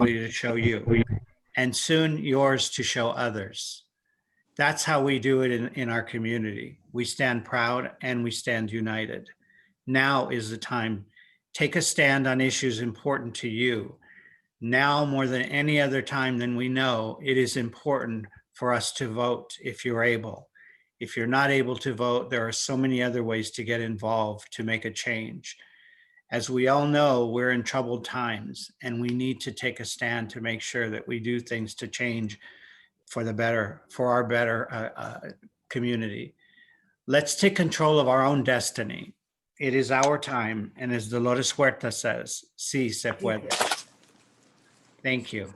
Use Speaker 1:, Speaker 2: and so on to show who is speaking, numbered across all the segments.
Speaker 1: responsibility to show you, and soon yours to show others. That's how we do it in our community. We stand proud and we stand united. Now is the time. Take a stand on issues important to you. Now more than any other time than we know, it is important for us to vote if you're able. If you're not able to vote, there are so many other ways to get involved to make a change. As we all know, we're in troubled times and we need to take a stand to make sure that we do things to change for the better, for our better community. Let's take control of our own destiny. It is our time, and as Dolores Huerta says, sí se puede. Thank you.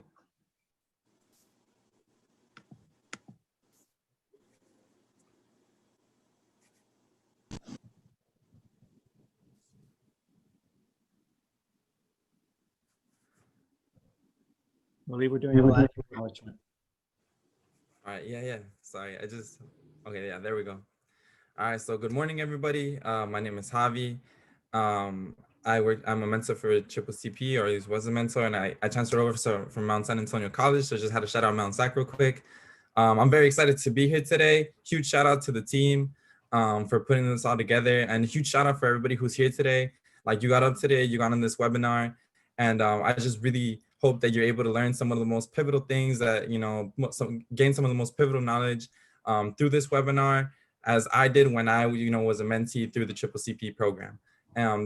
Speaker 1: I believe we're doing a live acknowledgement.
Speaker 2: All right, yeah. Sorry, okay, yeah, there we go. All right, so good morning, everybody. My name is Javi. I'm a mentor for Triple CP, or at least was a mentor, and I transferred over from Mount San Antonio College, so just had to shout out Mount Sac real quick. I'm very excited to be here today. Huge shout out to the team for putting this all together, and a huge shout out for everybody who's here today. Like, you got up today, you got on this webinar, and I just really hope that you're able to learn some of the most pivotal things that, gain some of the most pivotal knowledge through this webinar, as I did when I, was a mentee through the Triple CP program.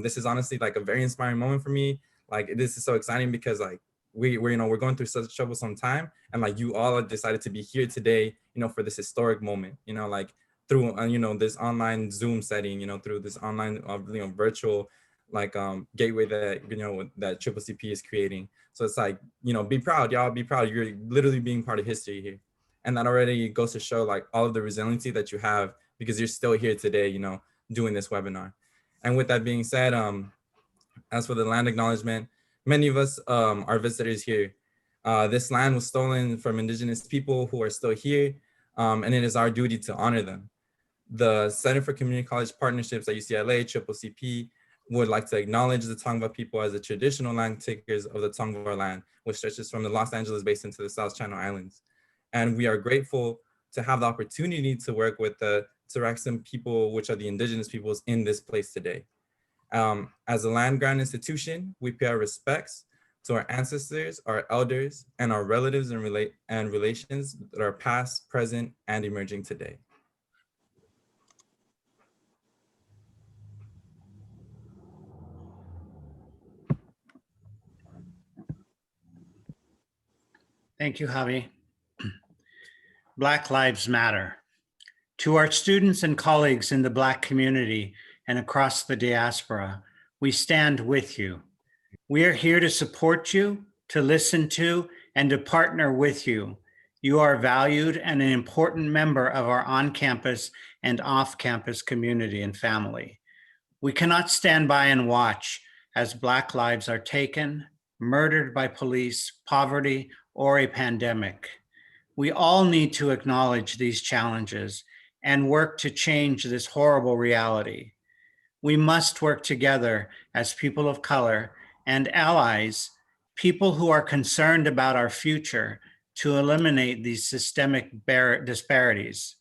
Speaker 2: This is honestly like a very inspiring moment for me. Like, this is so exciting because like we're going through such a troublesome time, and like you all decided to be here today, for this historic moment, like through this online Zoom setting, through this online virtual like gateway that that Triple CP is creating. So it's like, be proud, y'all, be proud. You're literally being part of history here. And that already goes to show like all of the resiliency that you have, because you're still here today, doing this webinar. And with that being said, as for the land acknowledgement, many of us are visitors here. This land was stolen from Indigenous people who are still here, and it is our duty to honor them. The Center for Community College Partnerships at UCLA, Triple CP, would like to acknowledge the Tongva people as the traditional land takers of the Tongva land, which stretches from the Los Angeles Basin to the South Channel Islands. And we are grateful to have the opportunity to work with the Taraxim people, which are the Indigenous peoples in this place today. As a land grant institution, we pay our respects to our ancestors, our elders, and our relatives and relations that are past, present, and emerging today.
Speaker 1: Thank you, Javi. Black Lives Matter. To our students and colleagues in the Black community and across the diaspora, we stand with you. We are here to support you, to listen to, and to partner with you. You are valued and an important member of our on-campus and off-campus community and family. We cannot stand by and watch as Black lives are taken, murdered by police, poverty, or a pandemic. We all need to acknowledge these challenges and work to change this horrible reality. We must work together as people of color and allies, people who are concerned about our future, to eliminate these systemic disparities.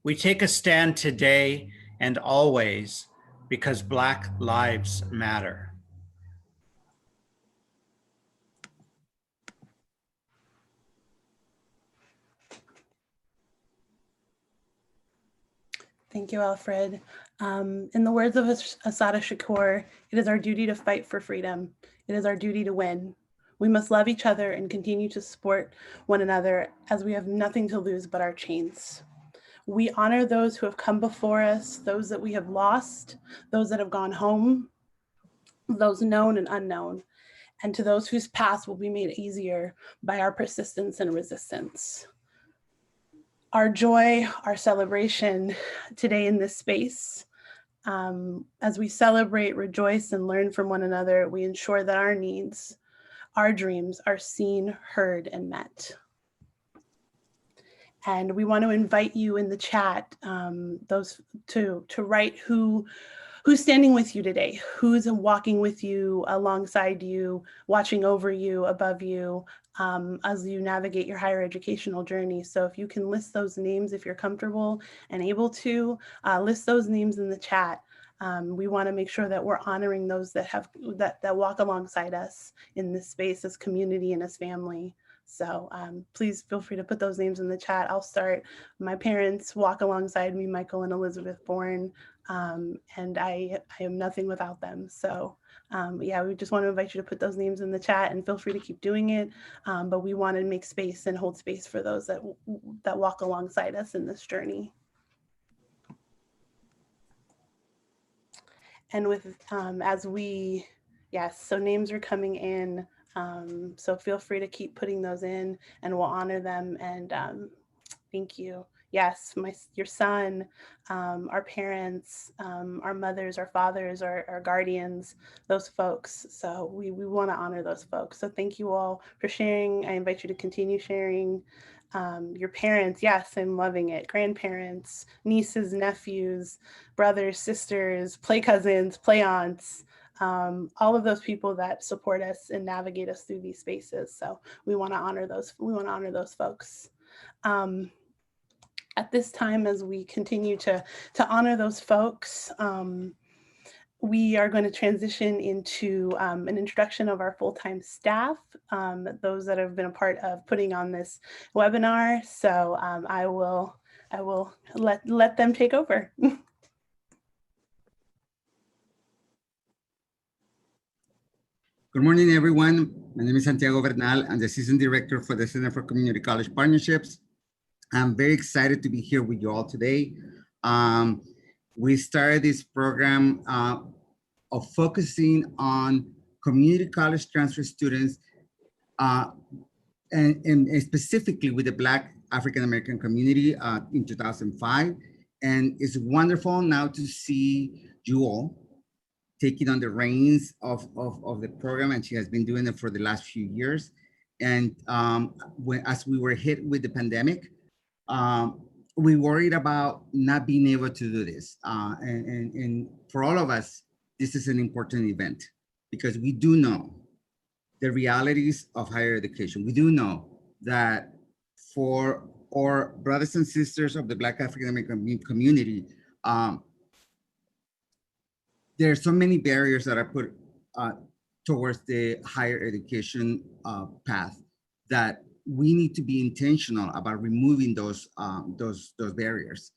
Speaker 1: We take a stand today and always because Black lives matter.
Speaker 3: Thank you, Alfred. In the words of Assata Shakur, it is our duty to fight for freedom. It is our duty to win. We must love each other and continue to support one another, as we have nothing to lose but our chains. We honor those who have come before us, those that we have lost, those that have gone home, those known and unknown, and to those whose paths will be made easier by our persistence and resistance. Our joy, our celebration today in this space, as we celebrate, rejoice, and learn from one another, we ensure that our needs, our dreams are seen, heard, and met. And we want to invite you in the chat, those to write who who's standing with you today, who's walking with you, alongside you, watching over you, above you, as you navigate your higher educational journey. So if you can list those names, if you're comfortable and able to, list those names in the chat. We want to make sure that we're honoring those that walk alongside us in this space as community and as family. So please feel free to put those names in the chat. I'll start. My parents walk alongside me, Michael and Elizabeth Bourne, and I am nothing without them. So yeah, we just want to invite you to put those names in the chat, and feel free to keep doing it. But we want to make space and hold space for those that walk alongside us in this journey. And with yes, so names are coming in. So feel free to keep putting those in, and we'll honor them. And thank you. Yes, your son, our parents, our mothers, our fathers, our guardians, those folks. So we want to honor those folks. So thank you all for sharing. I invite you to continue sharing. Your parents, yes, I'm loving it. Grandparents, nieces, nephews, brothers, sisters, play cousins, play aunts, all of those people that support us and navigate us through these spaces. So we want to honor those. We want to honor those folks. At this time, as we continue to honor those folks, we are going to transition into an introduction of our full-time staff, those that have been a part of putting on this webinar. So I will let them take over.
Speaker 4: Good morning, everyone. My name is Santiago Bernal. I'm the Assistant Director for the Center for Community College Partnerships. I'm very excited to be here with you all today. We started this program of focusing on community college transfer students and specifically with the Black African-American community in 2005. And it's wonderful now to see you all taking on the reins of the program, and she has been doing it for the last few years. And as we were hit with the pandemic, we worried about not being able to do this. And for all of us, this is an important event because we do know the realities of higher education. We do know that for our brothers and sisters of the Black African-American community, there are so many barriers that are put towards the higher education path that we need to be intentional about removing those barriers.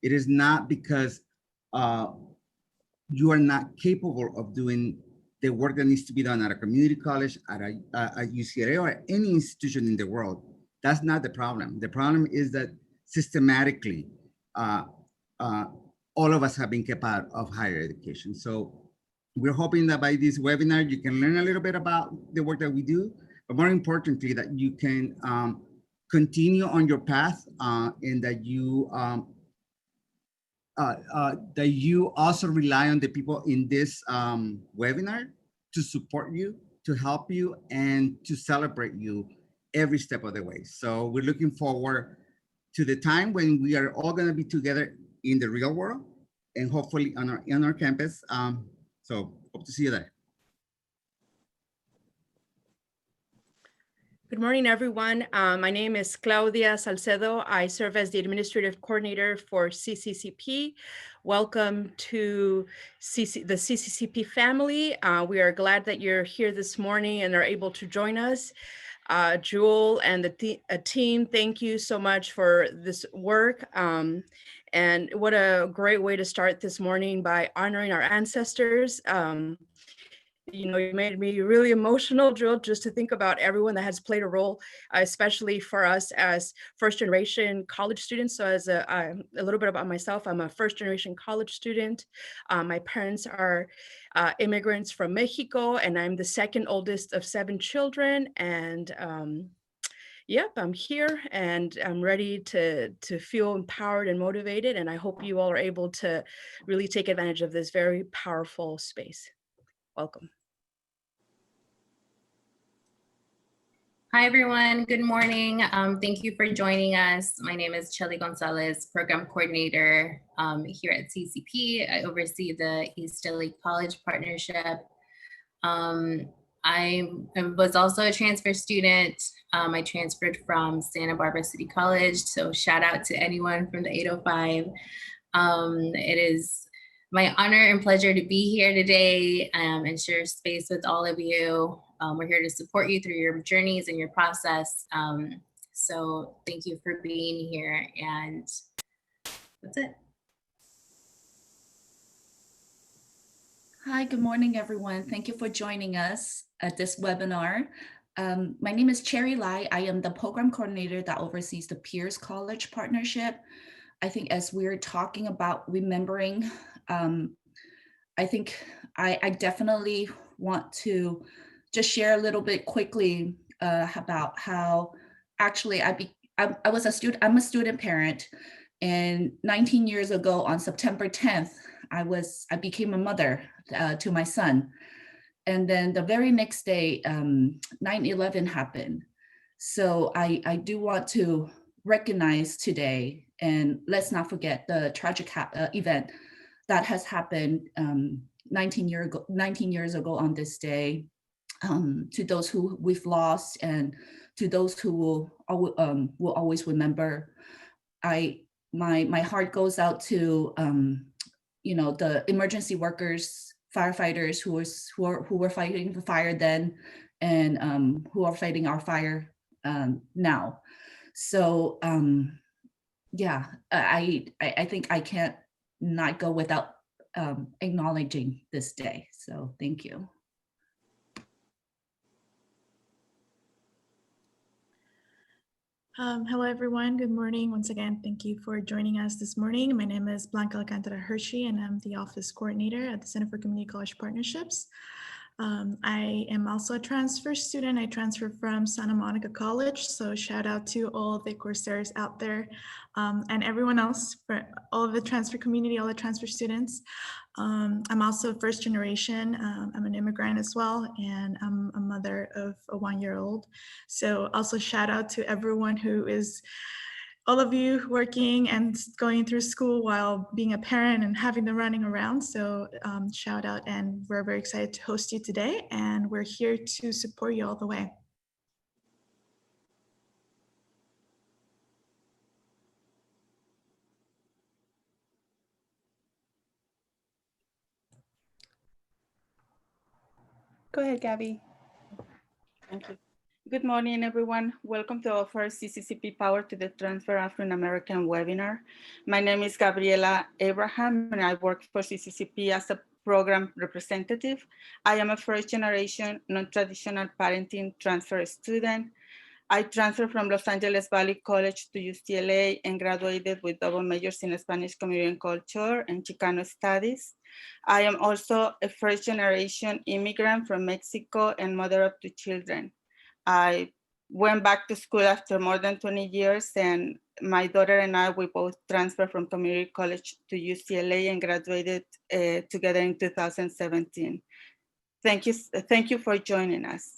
Speaker 4: It is not because you are not capable of doing the work that needs to be done at a community college, at UCLA, or any institution in the world. That's not the problem. The problem is that systematically, all of us have been kept out of higher education. So we're hoping that by this webinar, you can learn a little bit about the work that we do, but more importantly, that you can continue on your path and that you also rely on the people in this webinar to support you, to help you, and to celebrate you every step of the way. So we're looking forward to the time when we are all gonna be together in the real world and hopefully on our campus. So hope to see you there.
Speaker 5: Good morning, everyone. My name is Claudia Salcedo. I serve as the Administrative Coordinator for CCCP. Welcome to the CCCP family. We are glad that you're here this morning and are able to join us. Jewel and the team, thank you so much for this work. And what a great way to start this morning by honoring our ancestors. You know, you made me really emotional, Jewel, just to think about everyone that has played a role, especially for us as first generation college students. So as a little bit about myself, I'm a first generation college student. My parents are immigrants from Mexico, and I'm the second oldest of 7 children. And yep, I'm here and I'm ready to feel empowered and motivated. And I hope you all are able to really take advantage of this very powerful space. Welcome.
Speaker 6: Hi, everyone. Good morning. Thank you for joining us. My name is Shelly Gonzalez, Program Coordinator here at CCP. I oversee the East LA College Partnership. I was also a transfer student. I transferred from Santa Barbara City College, so shout out to anyone from the 805. It is my honor and pleasure to be here today and share space with all of you. We're here to support you through your journeys and your process. So thank you for being here, and that's it.
Speaker 7: Hi, good morning, everyone. Thank you for joining us at this webinar. My name is Cherry Lai. I am the program coordinator that oversees the Peers College Partnership. I think as we're talking about remembering, I think I definitely want to just share a little bit quickly about how actually I was a student, I'm a student parent, and 19 years ago on September 10th, I became a mother to my son. And then the very next day, 9/11 happened. So I do want to recognize today, and let's not forget the tragic event that has happened 19 years ago on this day. To those who we've lost and to those who will always remember. My heart goes out to the emergency workers, firefighters who were fighting the fire then, and who are fighting our fire now. So yeah, I think I can't not go without acknowledging this day. So thank you.
Speaker 8: Hello, everyone. Good morning. Once again, thank you for joining us this morning. My name is Blanca Hershey, and I'm the office coordinator at the Center for Community College Partnerships. I am also a transfer student. I transferred from Santa Monica College, so shout out to all the Corsairs out there and everyone else, for all of the transfer community, all the transfer students. I'm also first generation. I'm an immigrant as well, and I'm a mother of a 1-year-old. So also shout out to everyone who is, all of you working and going through school while being a parent and having them running around. So shout out, and we're very excited to host you today, and we're here to support you all the way.
Speaker 3: Go ahead, Gabby.
Speaker 9: Thank you. Good morning, everyone. Welcome to our first CCCP Power to the Transfer African American webinar. My name is Gabriela Abraham, and I work for CCCP as a program representative. I am a first generation non-traditional parenting transfer student. I transferred from Los Angeles Valley College to UCLA and graduated with double majors in Spanish Community and Culture and Chicano Studies. I am also a first generation immigrant from Mexico and mother of 2 children. I went back to school after more than 20 years, and my daughter and I, we both transferred from community college to UCLA and graduated together in 2017. Thank you for joining us.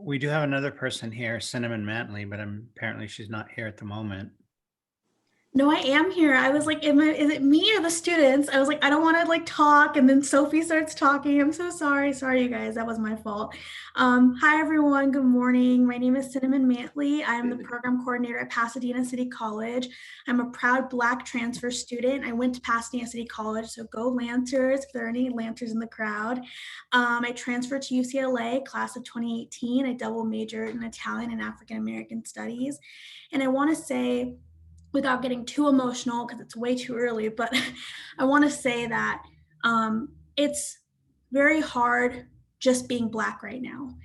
Speaker 1: We do have another person here, Cinnamon Mantley, but apparently she's not here at the moment.
Speaker 10: No, I am here. I was like, is it me or the students? I was like, I don't want to like talk. And then Sophie starts talking. I'm so sorry. Sorry, you guys. That was my fault. Hi, everyone. Good morning. My name is Cinnamon Mantley. I'm the program coordinator at Pasadena City College. I'm a proud Black transfer student. I went to Pasadena City College, so go Lancers, if there are any Lancers in the crowd. I transferred to UCLA, class of 2018. I double majored in Italian and African American studies. And I want to say, without getting too emotional because it's way too early, but I want to say that it's very hard just being Black right now.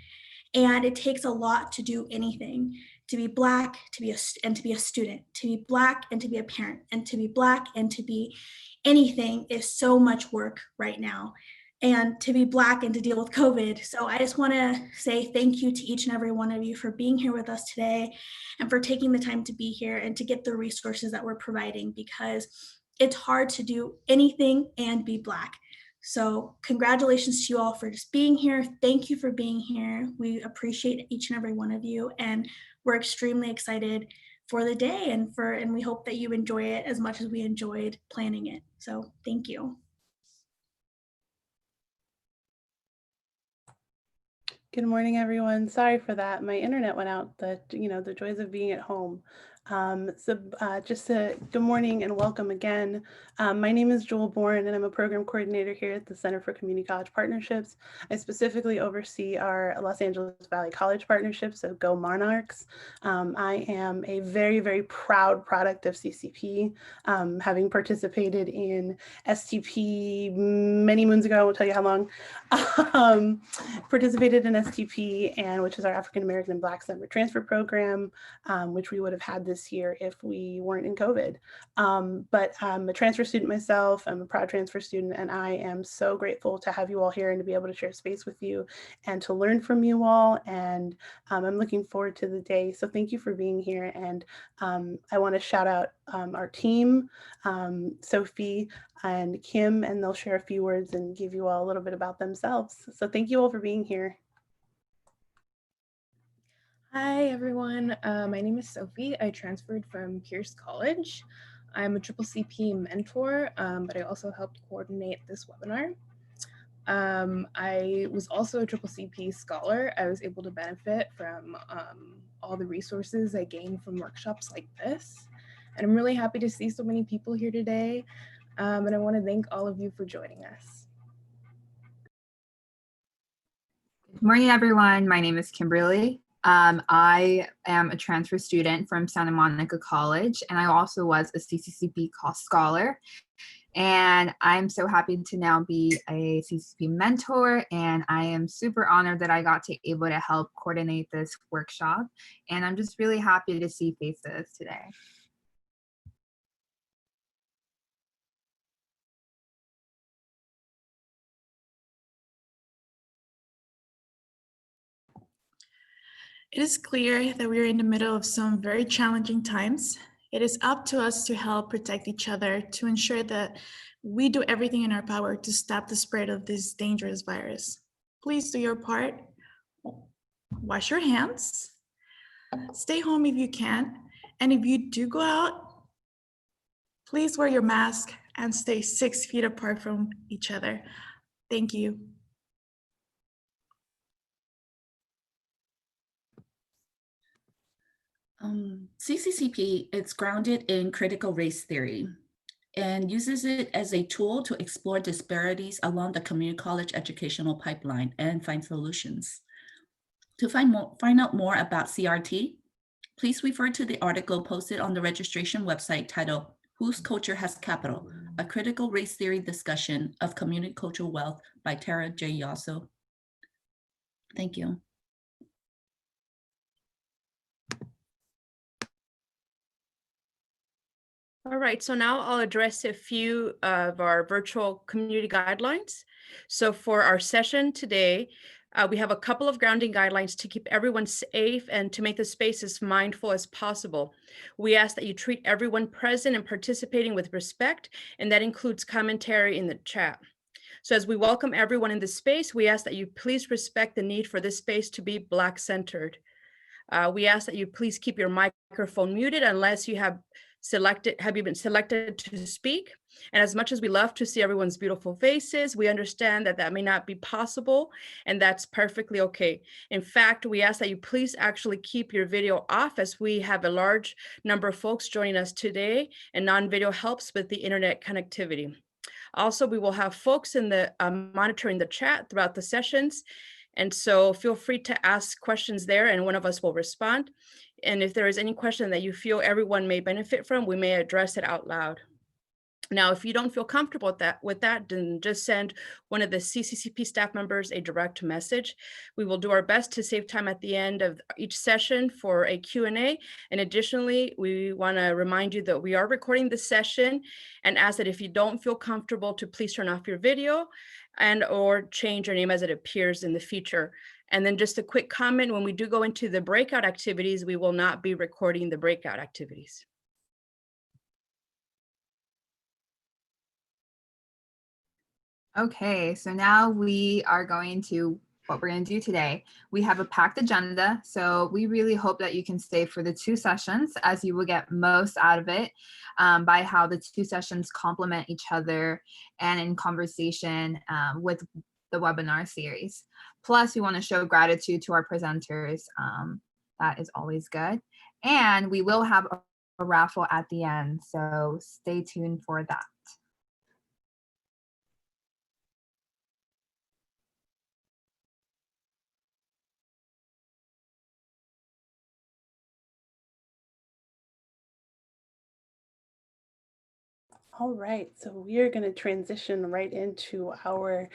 Speaker 10: And it takes a lot to do anything. To be Black, to be a student, to be Black and to be a parent, and to be Black and to be anything is so much work right now. And to be Black and to deal with COVID. So I just want to say thank you to each and every one of you for being here with us today and for taking the time to be here and to get the resources that we're providing, because it's hard to do anything and be Black. So congratulations to you all for just being here. Thank you for being here. We appreciate each and every one of you, and we're extremely excited for the day, and we hope that you enjoy it as much as we enjoyed planning it. So thank you.
Speaker 3: Good morning, everyone. Sorry for that. My internet went out. The joys of being at home. Good morning and welcome again. My name is Jewel Bourne, and I'm a program coordinator here at the Center for Community College Partnerships. I specifically oversee our Los Angeles Valley College Partnership, so Go Monarchs. I am a very, very proud product of CCP, having participated in STP many moons ago. I won't tell you how long. Participated in STP, and which is our African American and Black Summer Transfer Program, which we would have had this year if we weren't in COVID. But I'm a transfer student myself. I'm a proud transfer student, and I am so grateful to have you all here and to be able to share space with you and to learn from you all. And I'm looking forward to the day. So thank you for being here. And I want to shout out our team, Sophie and Kim, and they'll share a few words and give you all a little bit about themselves. So thank you all for being here.
Speaker 11: Hi, everyone. My name is Sophie. I transferred from Pierce College. I'm a CCCP mentor, but I also helped coordinate this webinar. I was also a CCCP scholar. I was able to benefit from all the resources I gained from workshops like this. And I'm really happy to see so many people here today. And I want to thank all of you for joining us.
Speaker 12: Good morning, everyone. My name is Kimberlee. I am a transfer student from Santa Monica College, and I also was a CCCP scholar. And I'm so happy to now be a CCCP mentor, and I am super honored that I got to able to help coordinate this workshop. And I'm just really happy to see faces today.
Speaker 8: It is clear that we are in the middle of some very challenging times. It is up to us to help protect each other, to ensure that we do everything in our power to stop the spread of this dangerous virus. Please do your part. Wash your hands. Stay home if you can. And if you do go out, please wear your mask and stay 6 feet apart from each other. Thank you.
Speaker 7: CCCP is grounded in critical race theory and uses it as a tool to explore disparities along the community college educational pipeline and find solutions. To find out more about CRT, please refer to the article posted on the registration website titled "Whose Culture Has Capital? A Critical Race Theory Discussion of Community Cultural Wealth" by Tara J. Yasso. Thank you.
Speaker 5: All right, so now I'll address a few of our virtual community guidelines. So for our session today, we have a couple of grounding guidelines to keep everyone safe and to make the space as mindful as possible. We ask that you treat everyone present and participating with respect, and that includes commentary in the chat. So as we welcome everyone in this space, we ask that you please respect the need for this space to be Black-centered. We ask that you please keep your microphone muted unless you have been selected to speak. And as much as we love to see everyone's beautiful faces, we understand that that may not be possible, and that's perfectly okay. In fact, we ask that you please actually keep your video off, as we have a large number of folks joining us today, and non-video helps with the internet connectivity. Also, we will have folks in the monitoring the chat throughout the sessions. And so feel free to ask questions there, and one of us will respond. And if there is any question that you feel everyone may benefit from, we may address it out loud. Now, if you don't feel comfortable with that, then just send one of the CCCP staff members a direct message. We will do our best to save time at the end of each session for a Q&A. And additionally, we want to remind you that we are recording this session and ask that if you don't feel comfortable to please turn off your video and or change your name as it appears in the feature. And then just a quick comment, when we do go into the breakout activities, we will not be recording the breakout activities.
Speaker 12: Okay, so now we are going to what we're going to do today. We have a packed agenda, so we really hope that you can stay for the 2 sessions, as you will get most out of it by how the 2 sessions complement each other and in conversation with the webinar series. Plus, we want to show gratitude to our presenters. That is always good. And we will have a raffle at the end, so stay tuned for that.
Speaker 3: All right, so we are going to transition right into our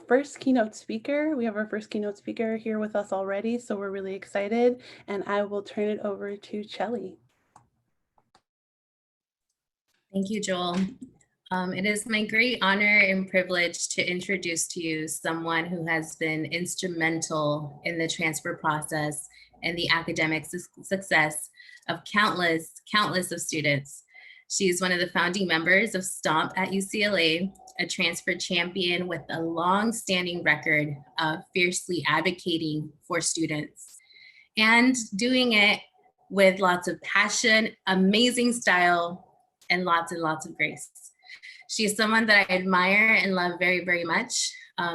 Speaker 3: first keynote speaker. We have our first keynote speaker here with us already, so we're really excited. And I will turn it over to Shelly.
Speaker 6: Thank you, Joel. It is my great honor and privilege to introduce to you someone who has been instrumental in the transfer process and the academic success of countless of students. She is one of the founding members of STOMP at UCLA, a transfer champion with a long-standing record of fiercely advocating for students and doing it with lots of passion, amazing style, and lots of grace. She is someone that I admire and love very, very much.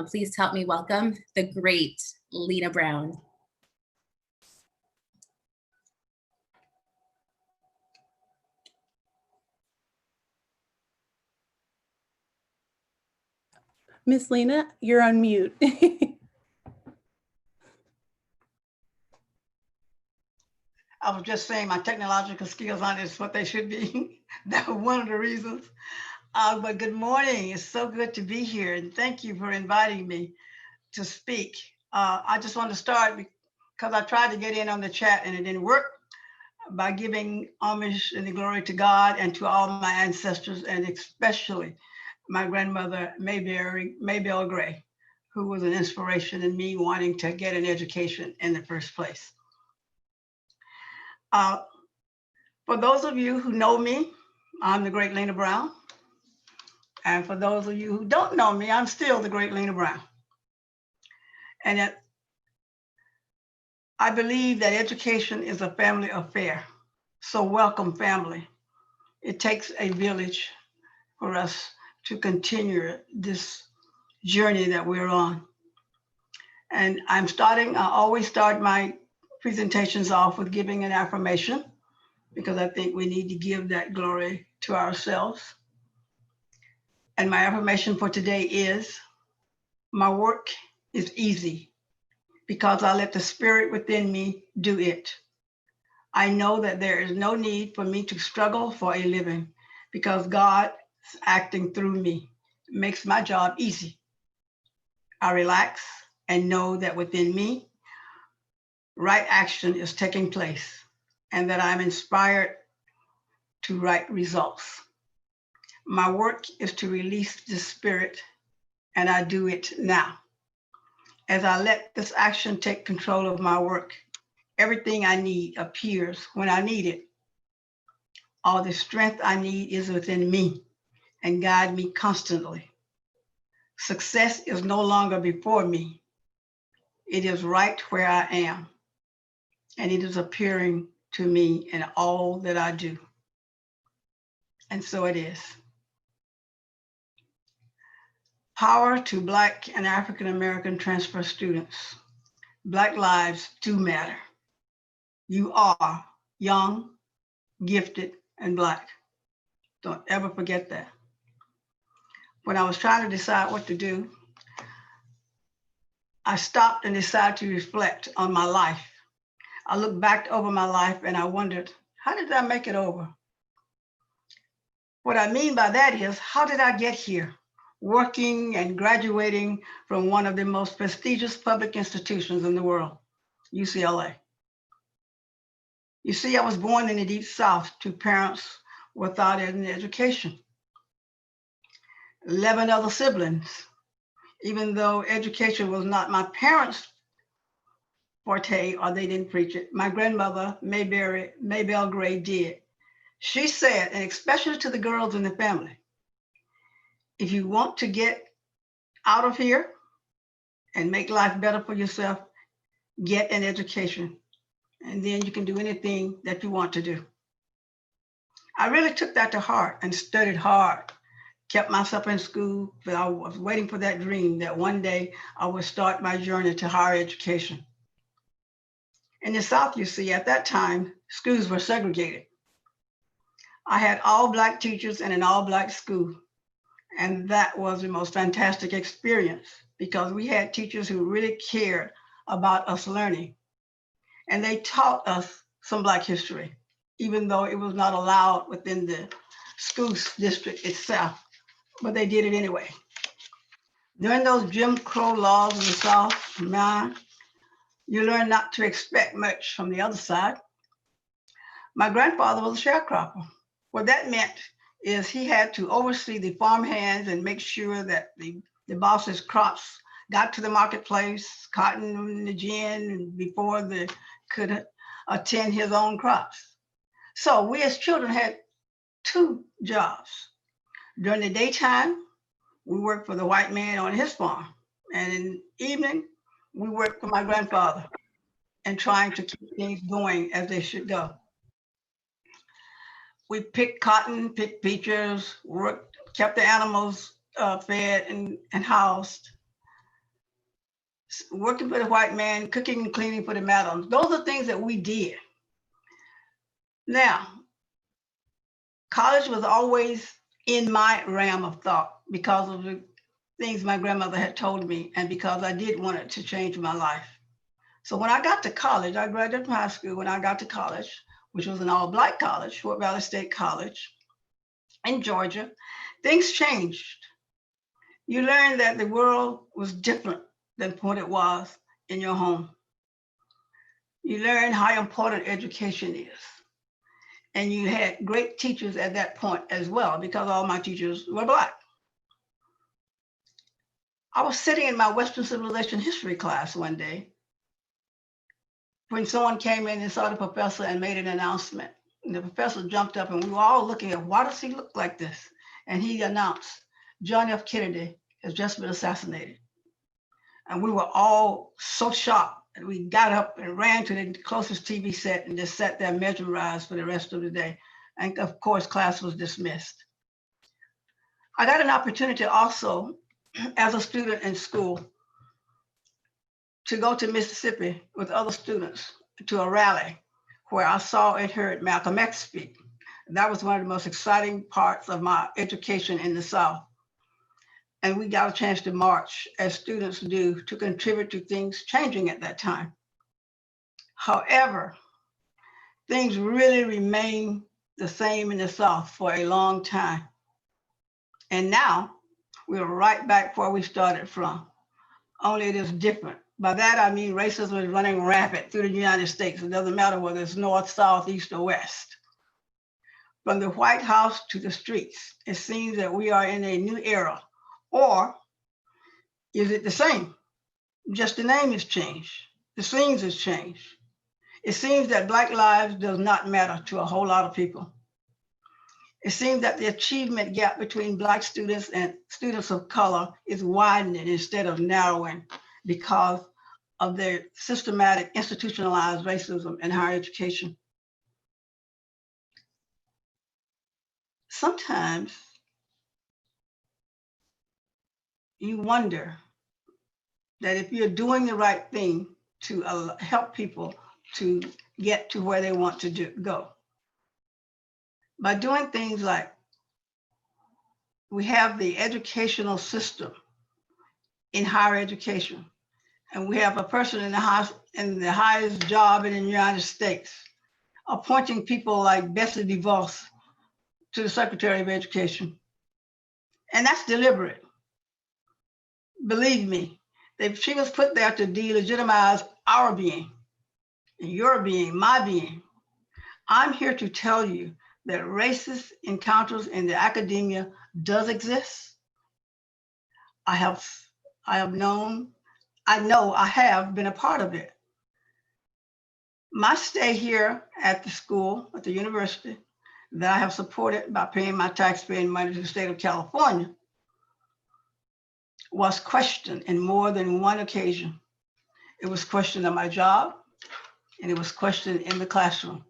Speaker 6: Please help me welcome the great Lena Brown.
Speaker 3: Miss Lena, you're on mute.
Speaker 13: I was just saying my technological skills aren't as what they should be. That was one of the reasons. But good morning. It's so good to be here. And thank you for inviting me to speak. I just want to start because I tried to get in on the chat and it didn't work, by giving homage and the glory to God and to all my ancestors, and especially my grandmother, Maybelle Gray, who was an inspiration in me wanting to get an education in the first place. For those of you who know me, I'm the great Lena Brown. And for those of you who don't know me, I'm still the great Lena Brown. And I believe that education is a family affair. So welcome, family. It takes a village for us to continue this journey that we're on. And I always start my presentations off with giving an affirmation, because I think we need to give that glory to ourselves. And my affirmation for today is, my work is easy because I let the spirit within me do it. I know that there is no need for me to struggle for a living because God is acting through me. It makes my job easy. I relax and know that within me, right action is taking place and that I'm inspired to right results. My work is to release the spirit, and I do it now. As I let this action take control of my work, everything I need appears when I need it. All the strength I need is within me and guide me constantly. Success is no longer before me. It is right where I am, and it is appearing to me in all that I do. And so it is. Power to Black and African American transfer students. Black lives do matter. You are young, gifted, and Black. Don't ever forget that. When I was trying to decide what to do, I stopped and decided to reflect on my life. I looked back over my life and I wondered, how did I make it over? What I mean by that is, how did I get here? Working and graduating from one of the most prestigious public institutions in the world, UCLA. You see, I was born in the Deep South to parents without an education. 11 other siblings. Even though education was not my parents' forte, or they didn't preach it, my grandmother, Maybelle Gray, did. She said, and especially to the girls in the family, if you want to get out of here and make life better for yourself, get an education, and then you can do anything that you want to do. I really took that to heart and studied hard, kept myself in school, but I was waiting for that dream that one day I would start my journey to higher education. In the South, you see, at that time, schools were segregated. I had all Black teachers in an all Black school. And that was the most fantastic experience because we had teachers who really cared about us learning. And they taught us some Black history, even though it was not allowed within the school district itself, but they did it anyway. During those Jim Crow laws in the South, man, you learn not to expect much from the other side. My grandfather was a sharecropper. What that meant is he had to oversee the farm hands and make sure that the boss's crops got to the marketplace, cotton and the gin, before they could attend his own crops. So we as children had two jobs. During the daytime, we worked for the white man on his farm. And in the evening, we worked for my grandfather and trying to keep things going as they should go. We picked cotton, picked peaches, worked, kept the animals fed and housed. Working for the white man, cooking and cleaning for the madams. Those are things that we did. Now, college was always in my realm of thought because of the things my grandmother had told me and because I did want it to change my life. So when I got to college, I graduated from high school. When I got to college, which was an all-Black college, Fort Valley State College in Georgia, things changed. You learned that the world was different than what it was in your home. You learned how important education is. And you had great teachers at that point as well, because all my teachers were Black. I was sitting in my Western Civilization history class one day when someone came in and saw the professor and made an announcement. And the professor jumped up and we were all looking at, why does he look like this? And he announced, John F. Kennedy has just been assassinated. And we were all so shocked that we got up and ran to the closest TV set and just sat there mesmerized for the rest of the day. And of course, class was dismissed. I got an opportunity also as a student in school to go to Mississippi with other students to a rally where I saw and heard Malcolm X speak. That was one of the most exciting parts of my education in the South. And we got a chance to march, as students do, to contribute to things changing at that time. However, things really remain the same in the South for a long time. And now we're right back where we started from, only it is different. By that, I mean racism is running rampant through the United States. It doesn't matter whether it's north, south, east, or west. From the White House to the streets, it seems that we are in a new era. Or is it the same? Just the name has changed. The scenes has changed. It seems that Black lives does not matter to a whole lot of people. It seems that the achievement gap between Black students and students of color is widening instead of narrowing because of their systematic institutionalized racism in higher education. Sometimes you wonder that if you're doing the right thing to help people to get to where they want to go. By doing things like we have the educational system in higher education, and we have a person in the highest job in the United States, appointing people like Betsy DeVos to the Secretary of Education. And that's deliberate. Believe me, she was put there to delegitimize our being, your being, my being. I'm here to tell you that racist encounters in the academia does exist. I know I have been a part of it. My stay here at the school, at the university, that I have supported by paying my taxpaying money to the state of California, was questioned in more than one occasion. It was questioned on my job, and it was questioned in the classroom.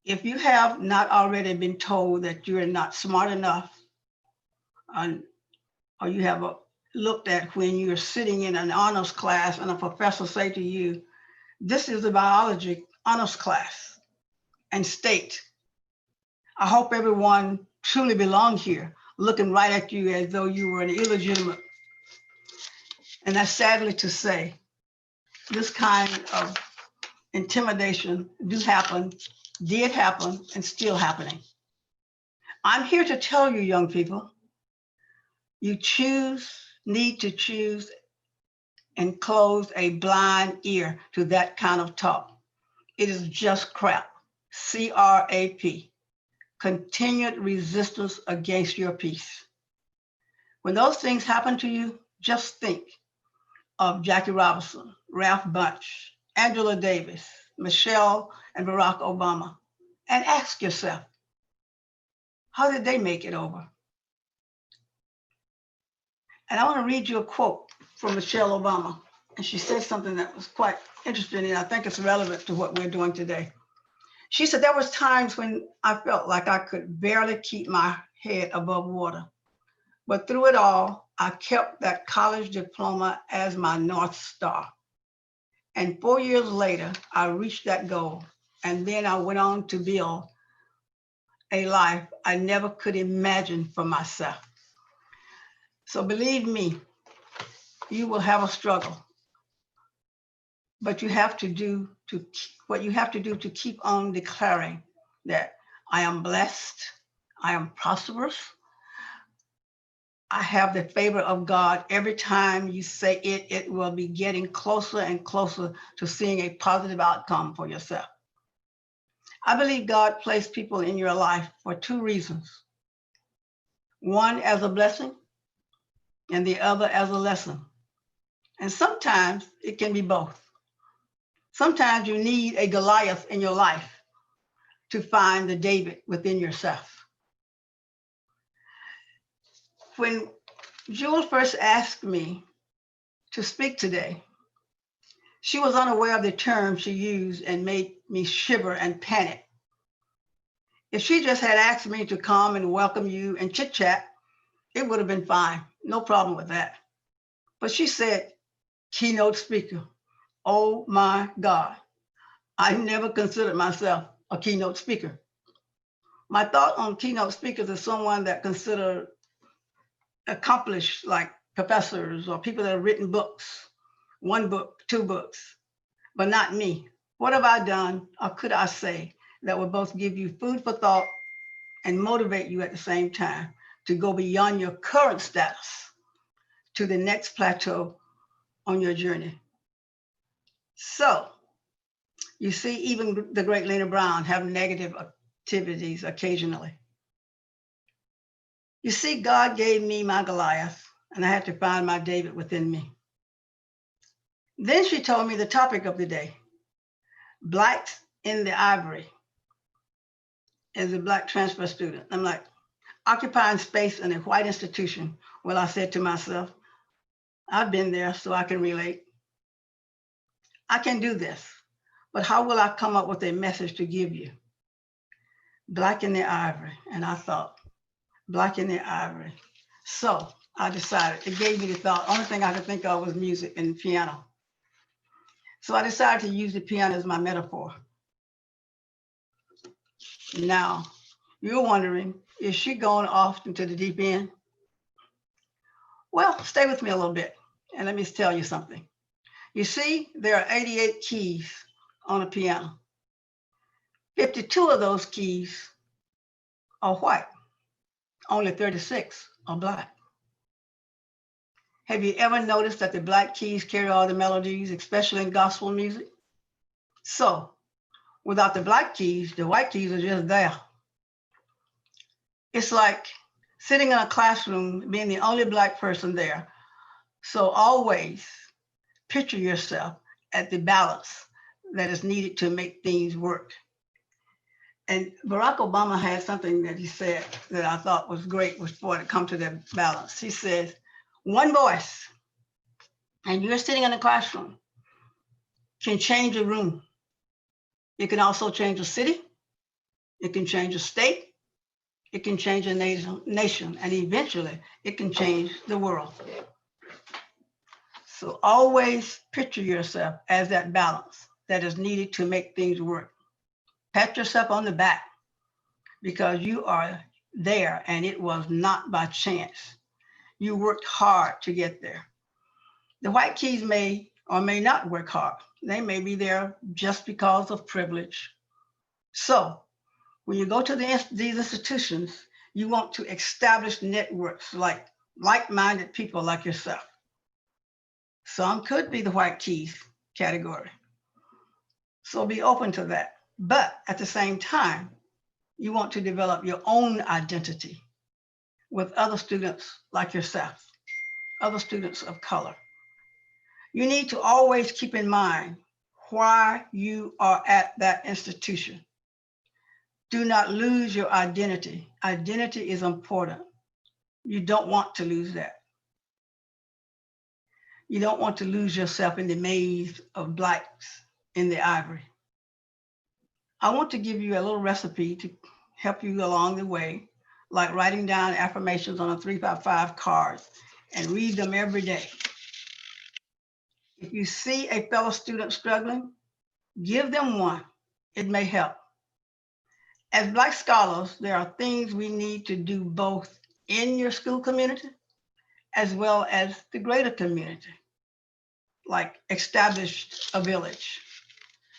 Speaker 13: If you have not already been told that you are not smart enough, or you have looked at when you're sitting in an honors class and a professor say to you, this is a biology honors class, and state, I hope everyone truly belongs here, looking right at you as though you were an illegitimate. And that's sadly to say, this kind of intimidation did happen, and still happening. I'm here to tell you, young people, you need to choose and close a blind ear to that kind of talk. It is just crap, C-R-A-P, continued resistance against your peace. When those things happen to you, just think of Jackie Robinson, Ralph Bunche, Angela Davis, Michelle and Barack Obama, and ask yourself, how did they make it over? And I want to read you a quote from Michelle Obama. And she said something that was quite interesting, and I think it's relevant to what we're doing today. She said, there was times when I felt like I could barely keep my head above water. But through it all, I kept that college diploma as my North Star. And 4 years later, I reached that goal. And then I went on to build a life I never could imagine for myself. So believe me, you will have a struggle. But you have to do what you have to do to keep on declaring that I am blessed, I am prosperous, I have the favor of God. Every time you say it, it will be getting closer and closer to seeing a positive outcome for yourself. I believe God placed people in your life for two reasons. One as a blessing and the other as a lesson. And sometimes it can be both. Sometimes you need a Goliath in your life to find the David within yourself. When Jules first asked me to speak today, she was unaware of the term she used and made me shiver and panic. If she just had asked me to come and welcome you and chit chat, it would have been fine. No problem with that. But she said, keynote speaker. Oh my God. I never considered myself a keynote speaker. My thought on keynote speakers is someone that considered accomplished, like professors or people that have written books, 1 book, 2 books, but not me. What have I done, or could I say, that will both give you food for thought and motivate you at the same time to go beyond your current status to the next plateau on your journey? So, you see, even the great Lena Brown have negative activities occasionally. You see, God gave me my Goliath, and I had to find my David within me. Then she told me the topic of the day, Blacks in the Ivory, as a Black transfer student. I'm like, occupying space in a white institution. Well, I said to myself, I've been there, so I can relate. I can do this, but how will I come up with a message to give you? Black in the Ivory, and I thought, Black in the Ivory. So I decided, it gave me the thought, only thing I could think of was music and piano. So I decided to use the piano as my metaphor. Now, you're wondering, is she going off into the deep end? Well, stay with me a little bit, and let me tell you something. You see, there are 88 keys on a piano. 52 of those keys are white. Only 36 are Black. Have you ever noticed that the Black keys carry all the melodies, especially in gospel music? So without the Black keys, the white keys are just there. It's like sitting in a classroom, being the only Black person there. So always picture yourself at the balance that is needed to make things work. And Barack Obama had something that he said that I thought was great before it come to that balance. He says, one voice, and you're sitting in a classroom, can change a room. It can also change a city. It can change a state. It can change a nation, and eventually it can change the world. So always picture yourself as that balance that is needed to make things work. Pat yourself on the back because you are there and it was not by chance. You worked hard to get there. The white keys may or may not work hard. They may be there just because of privilege. So when you go to these institutions, you want to establish networks like-minded people like yourself. Some could be the white keys category. So be open to that. But at the same time, you want to develop your own identity with other students like yourself, other students of color. You need to always keep in mind why you are at that institution. Do not lose your identity. Identity is important. You don't want to lose that. You don't want to lose yourself in the maze of Blacks in the ivory. I want to give you a little recipe to help you along the way, like writing down affirmations on a 3x5 card and read them every day. If you see a fellow student struggling, give them one. It may help. As Black scholars, there are things we need to do both in your school community as well as the greater community, like establish a village,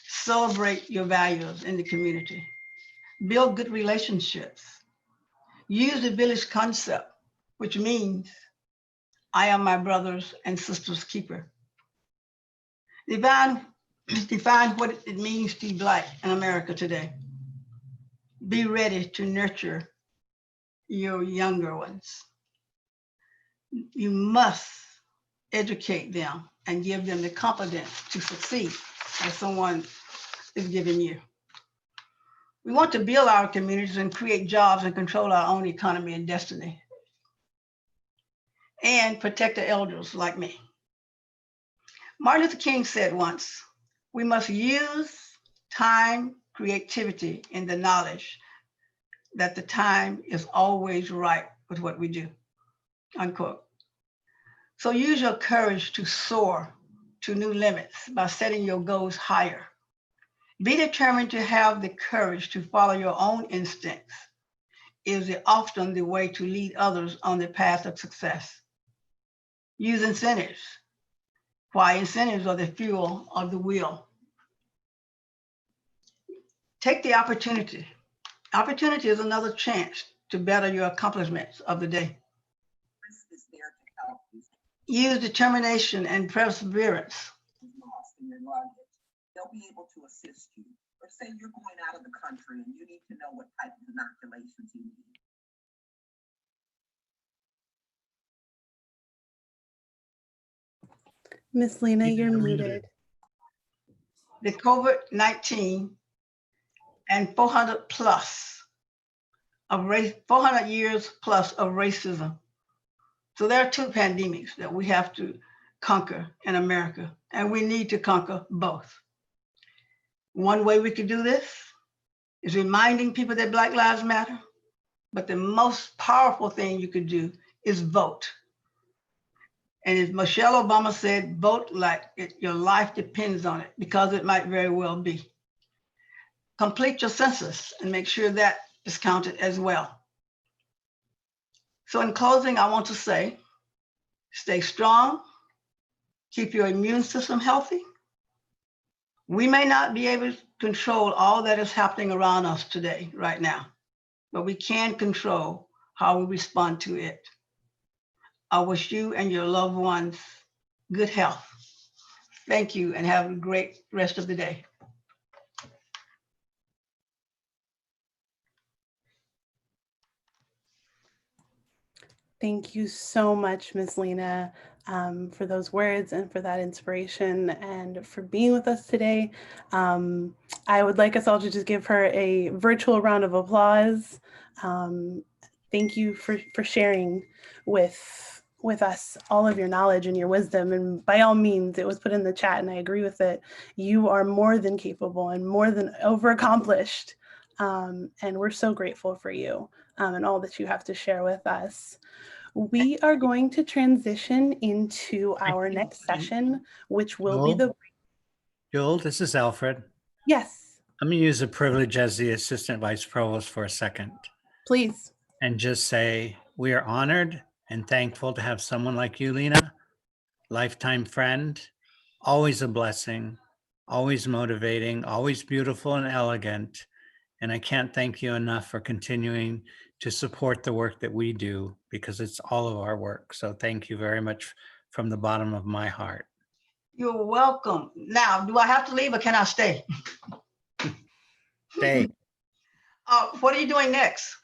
Speaker 13: celebrate your values in the community, build good relationships, use the village concept, which means I am my brothers and sisters' keeper. Define what it means to be Black in America today. Be ready to nurture your younger ones. You must educate them and give them the confidence to succeed as someone is giving you. We want to build our communities and create jobs and control our own economy and destiny. And protect the elders like me. Martin Luther King said once, we must use time, creativity, and the knowledge that the time is always right with what we do, unquote. So use your courage to soar to new limits by setting your goals higher. Be determined to have the courage to follow your own instincts. Is often the way to lead others on the path of success. Use incentives. Why incentives are the fuel of the wheel. Take the opportunity. Opportunity is another chance to better your accomplishments of the day. Use determination and perseverance.
Speaker 14: They'll be able to assist you. Or say you're going out of the country and you need to know what type of inoculations you need.
Speaker 3: Miss Lena, you're muted.
Speaker 13: The COVID-19 and 400 years plus of racism. So there are two pandemics that we have to conquer in America, and we need to conquer both. One way we could do this is reminding people that Black Lives Matter, but the most powerful thing you could do is vote. And as Michelle Obama said, vote like your life depends on it, because it might very well be. Complete your census and make sure that is counted as well. So in closing, I want to say, stay strong, keep your immune system healthy. We may not be able control all that is happening around us today, right now, but we can control how we respond to it. I wish you and your loved ones good health. Thank you and have a great rest of the day.
Speaker 3: Thank you so much, Ms. Lena, for those words and for that inspiration and for being with us today. I would like us all to just give her a virtual round of applause. Thank you for sharing with us all of your knowledge and your wisdom. And by all means, it was put in the chat and I agree with it. You are more than capable and more than overaccomplished. And we're so grateful for you and all that you have to share with us. We are going to transition into our next session, which will be the...
Speaker 1: Joel, this is Alfred.
Speaker 3: Yes.
Speaker 1: I'm going to use a privilege as the Assistant Vice Provost for a second.
Speaker 3: Please.
Speaker 1: And just say, we are honored and thankful to have someone like you, Lena, lifetime friend, always a blessing, always motivating, always beautiful and elegant. And I can't thank you enough for continuing to support the work that we do, because it's all of our work. So thank you very much from the bottom of my heart.
Speaker 13: You're welcome. Now, do I have to leave or can I stay?
Speaker 1: Stay.
Speaker 13: What are you doing next?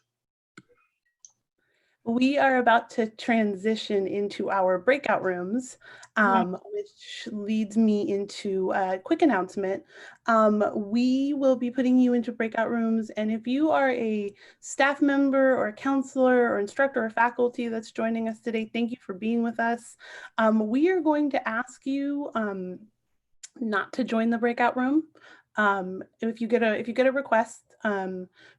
Speaker 3: We are about to transition into our breakout rooms, which leads me into a quick announcement. We will be putting you into breakout rooms, and if you are a staff member or a counselor or instructor or faculty that's joining us today, thank you for being with us. We are going to ask you not to join the breakout room. If you get a request,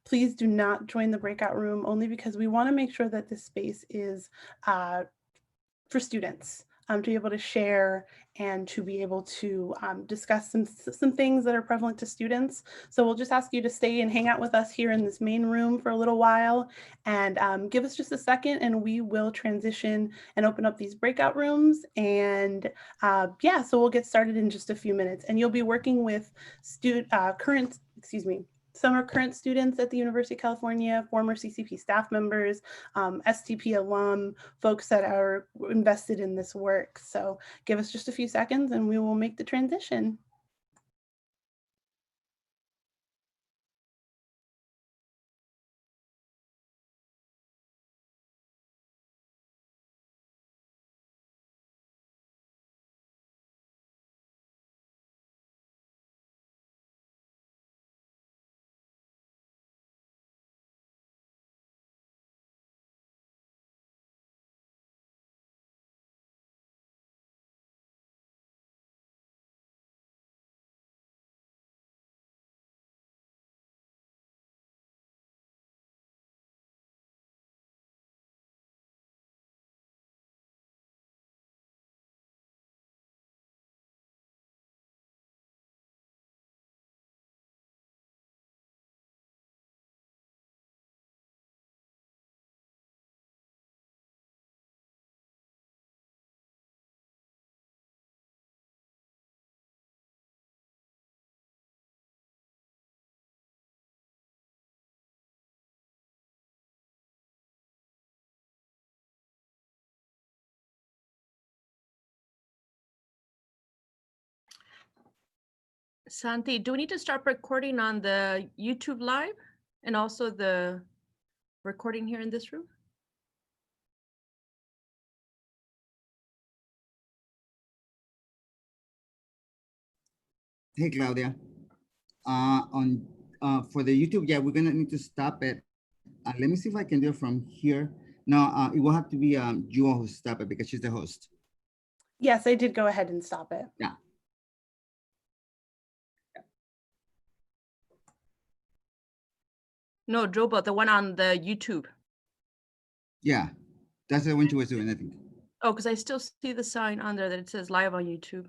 Speaker 3: please do not join the breakout room, only because we want to make sure that this space is for students to be able to share and to be able to discuss some things that are prevalent to students. So we'll just ask you to stay and hang out with us here in this main room for a little while, and give us just a second and we will transition and open up these breakout rooms. And yeah, so we'll get started in just a few minutes, and you'll be working with some are current students at the University of California, former CCP staff members, STP alum, folks that are invested in this work. So give us just a few seconds and we will make the transition.
Speaker 5: Santi, do we need to start recording on the YouTube live and also the recording here in this room?
Speaker 4: Hey, Claudia. For the YouTube, yeah, we're gonna need to stop it. Let me see if I can do it from here. No, it will have to be Jewel who stop it because she's the host.
Speaker 3: Yes, I did go ahead and stop it.
Speaker 4: Yeah.
Speaker 5: No, Joe, but the one on the YouTube.
Speaker 4: Yeah, that's the one she was doing, I think.
Speaker 5: Oh, because I still see the sign on there that it says live on YouTube.